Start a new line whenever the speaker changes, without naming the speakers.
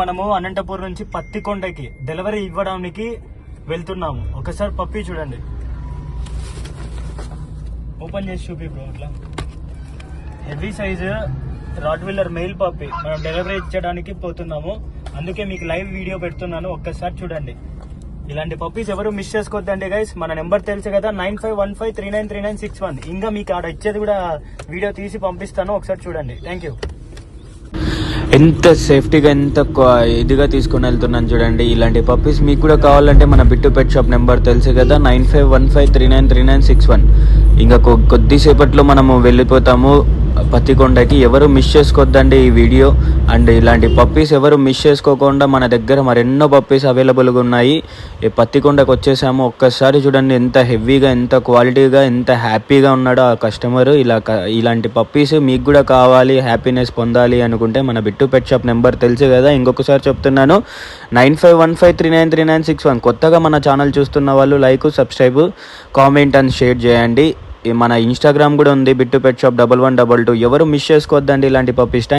మనము అనంతపూర్ నుంచి పత్తికొండకి డెలివరీ ఇవ్వడానికి వెళ్తున్నాము. ఒకసారి పప్పి చూడండి, ఓపెన్ చేసి చూపి బ్రో. ఇట్లా హెవీ సైజు రాట్వీలర్ మెయిల్ పప్పి మనం డెలివరీ ఇచ్చడానికి పోతున్నాము. అందుకే మీకు లైవ్ వీడియో పెడుతున్నాను, ఒక్కసారి చూడండి. ఇలాంటి పప్పీస్ ఎవరు మిస్ చేసుకోవద్దండి గైస్. మన నెంబర్ తెలుసు కదా, 9515393961. ఇంకా మీకు ఆడ ఇచ్చేది కూడా వీడియో తీసి పంపిస్తాను, ఒకసారి చూడండి. Thank you.
ఎంత సేఫ్టీగా ఎంత ఇదిగా తీసుకుని వెళ్తున్నాను చూడండి. ఇలాంటి పప్పీస్ మీకు కూడా కావాలంటే మన బిట్టు పెట్ షాప్ నెంబర్ తెలుసు కదా, 9515393961. ఇంకా కొద్దిసేపట్లో మనము వెళ్ళిపోతాము పత్తికొండకి. ఎవరు మిస్ చేసుకోవద్దండి ఈ వీడియో. అండ్ ఇలాంటి పప్పీస్ ఎవరు మిస్ చేసుకోకుండా మన దగ్గర మరెన్నో పప్పీస్ అవైలబుల్గా ఉన్నాయి. ఈ పత్తికొండకు వచ్చేసాము. ఒక్కసారి చూడండి ఎంత హెవీగా, ఎంత క్వాలిటీగా, ఎంత హ్యాపీగా ఉన్నాడో ఆ కస్టమర్. ఇలాంటి పప్పీస్ మీకు కూడా కావాలి, హ్యాపీనెస్ పొందాలి అనుకుంటే మన బిట్టు పెట్ షాప్ నెంబర్ తెలుసు కదా, ఇంకొకసారి చెప్తున్నాను, 9515393961. కొత్తగా మన ఛానల్ చూస్తున్న వాళ్ళు like, subscribe, comment and share చేయండి. మన ఇన్స్టాగ్రామ్ కూడా ఉంది, బిట్టు పెట్ షాప్ 1122. ఎవరు మిస్ చేసుకోవద్దండి ఇలాంటి పప్పీస్.